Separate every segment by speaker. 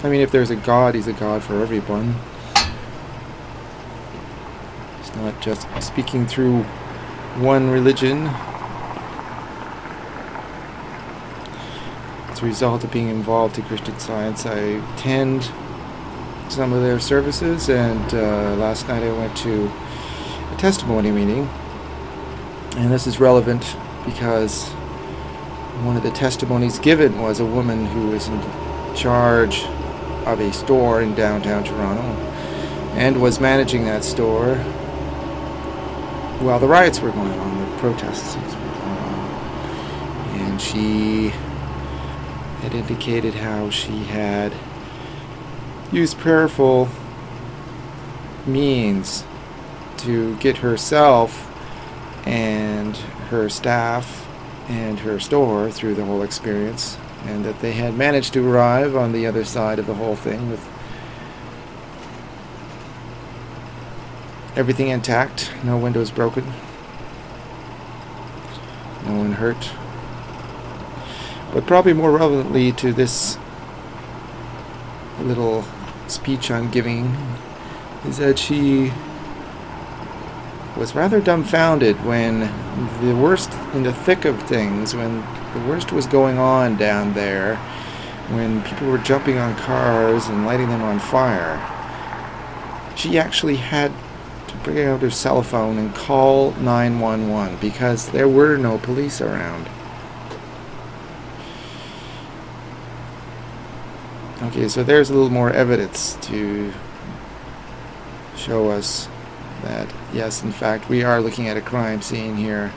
Speaker 1: I mean, if there's a God, he's a God for everyone. He's not just speaking through one religion. As a result of being involved in Christian Science, I attend some of their services, and last night I went to a testimony meeting. And this is relevant because one of the testimonies given was a woman who was in charge of a store in downtown Toronto and was managing that store while the riots were going on, the protests were going on. And she had indicated how she had used prayerful means to get herself and her staff and her store through the whole experience, and that they had managed to arrive on the other side of the whole thing with everything intact, no windows broken, no one hurt. But probably more relevantly to this little speech I'm giving is that she was rather dumbfounded when the worst, in the thick of things, when the worst was going on down there, when people were jumping on cars and lighting them on fire. She actually had to bring out her cell phone and call 911 because there were no police around. Okay, so there's a little more evidence to show us that, yes, in fact, we are looking at a crime scene here.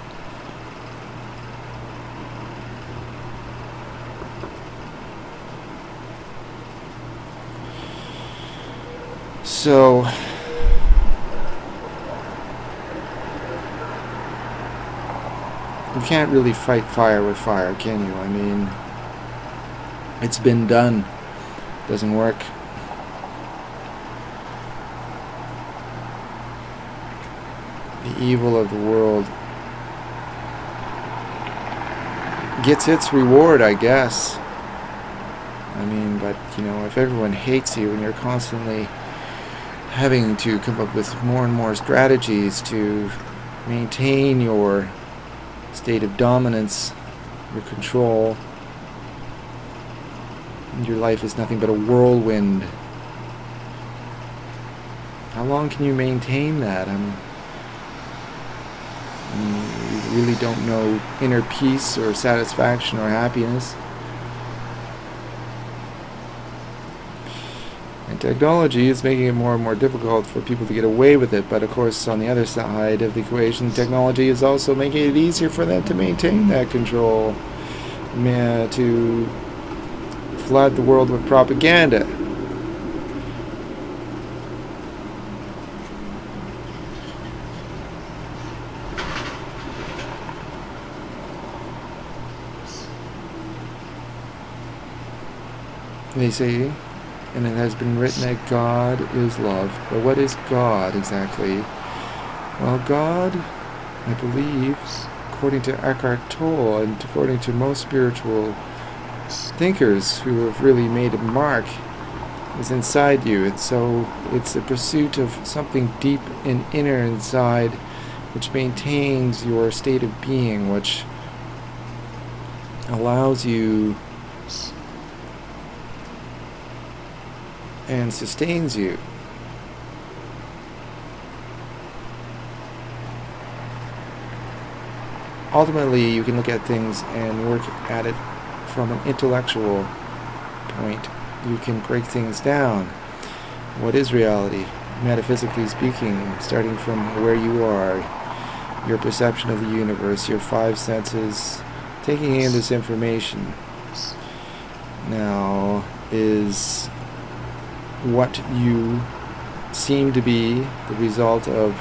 Speaker 1: So, you can't really fight fire with fire, can you? I mean, it's been done. Doesn't work. The evil of the world gets its reward, I guess. I mean, but, you know, if everyone hates you and you're constantly having to come up with more and more strategies to maintain your state of dominance, your control, and your life is nothing but a whirlwind, how long can you maintain that? You really don't know inner peace or satisfaction or happiness. And technology is making it more and more difficult for people to get away with it, but of course on the other side of the equation, technology is also making it easier for them to maintain that control, to flood the world with propaganda. They say, and it has been written that God is love. But what is God exactly? Well, God, I believe, according to Eckhart Tolle and according to most spiritual thinkers who have really made a mark, is inside you. And so it's a pursuit of something deep and inner inside which maintains your state of being, which allows you and sustains you. Ultimately, you can look at things and work at it from an intellectual point. You can break things down. What is reality? Metaphysically speaking, starting from where you are, your perception of the universe, your five senses, taking in this information. Now, is what you seem to be the result of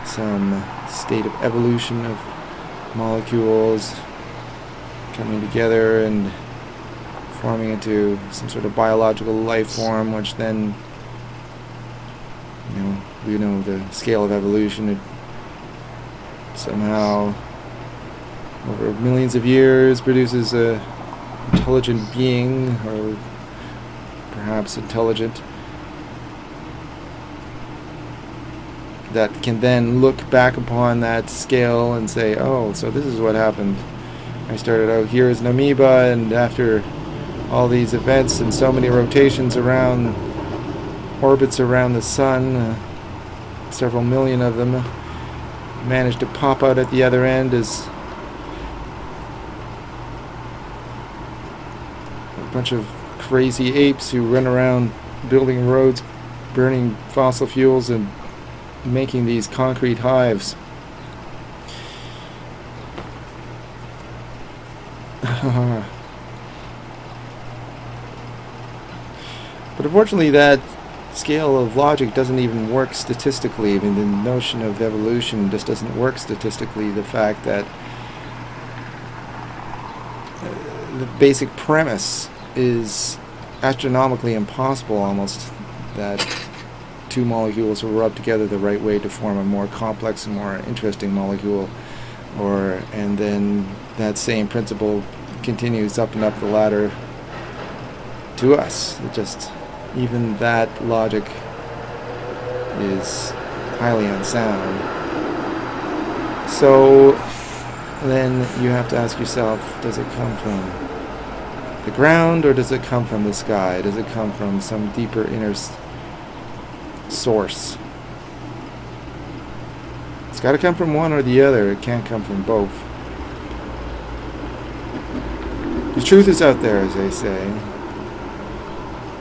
Speaker 1: some state of evolution of molecules coming together and forming into some sort of biological life form, which then, we know the scale of evolution, it somehow over millions of years produces a intelligent being or perhaps intelligent, that can then look back upon that scale and say, oh, so this is what happened. I started out here as an amoeba, and after all these events and so many rotations around, orbits around the sun, several million of them, managed to pop out at the other end as a bunch of crazy apes who run around building roads, burning fossil fuels, and making these concrete hives. But unfortunately, that scale of logic doesn't even work statistically. I mean, the notion of evolution just doesn't work statistically. The fact that the basic premise is astronomically impossible almost, that two molecules will rub together the right way to form a more complex and more interesting molecule, and then that same principle continues up and up the ladder to us. It just, even that logic is highly unsound. So then you have to ask yourself, does it come from the ground or does it come from the sky? Does it come from some deeper inner source? It's got to come from one or the other. It can't come from both. The truth is out there, as they say.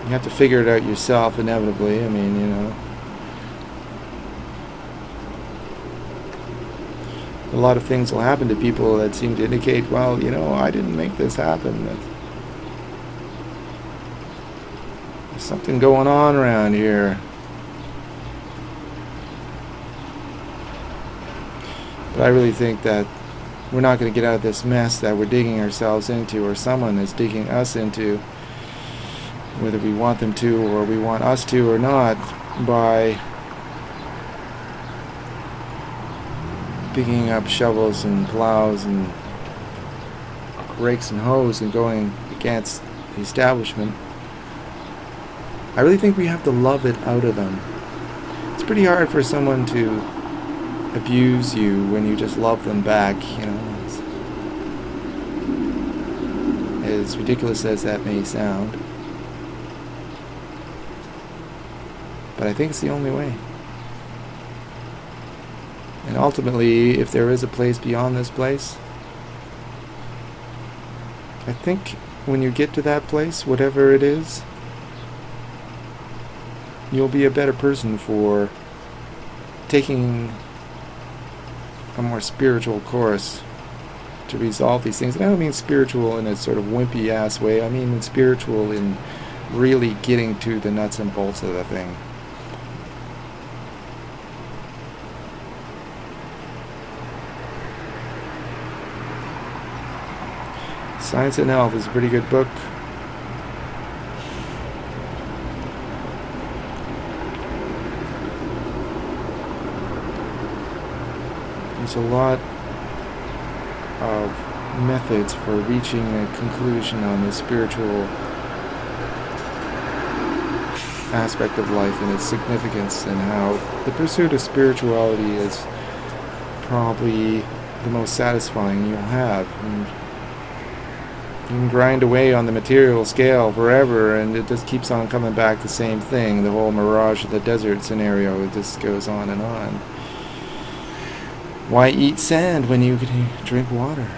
Speaker 1: You have to figure it out yourself, inevitably. I mean, you know. A lot of things will happen to people that seem to indicate, well, you know, I didn't make this happen. There's something going on around here. But I really think that we're not going to get out of this mess that we're digging ourselves into, or someone is digging us into, whether we want them to or we want us to or not, by picking up shovels and plows and rakes and hoes and going against the establishment. I really think we have to love it out of them. It's pretty hard for someone to abuse you when you just love them back, you know. As ridiculous as that may sound. But I think it's the only way. And ultimately, if there is a place beyond this place, I think when you get to that place, whatever it is, you'll be a better person for taking a more spiritual course to resolve these things. And I don't mean spiritual in a sort of wimpy ass way. I mean spiritual in really getting to the nuts and bolts of the thing. Science and Health is a pretty good book. There's a lot of methods for reaching a conclusion on the spiritual aspect of life and its significance, and how the pursuit of spirituality is probably the most satisfying you'll have. And you can grind away on the material scale forever and it just keeps on coming back the same thing. The whole mirage of the desert scenario, it just goes on and on. Why eat sand when you can drink water?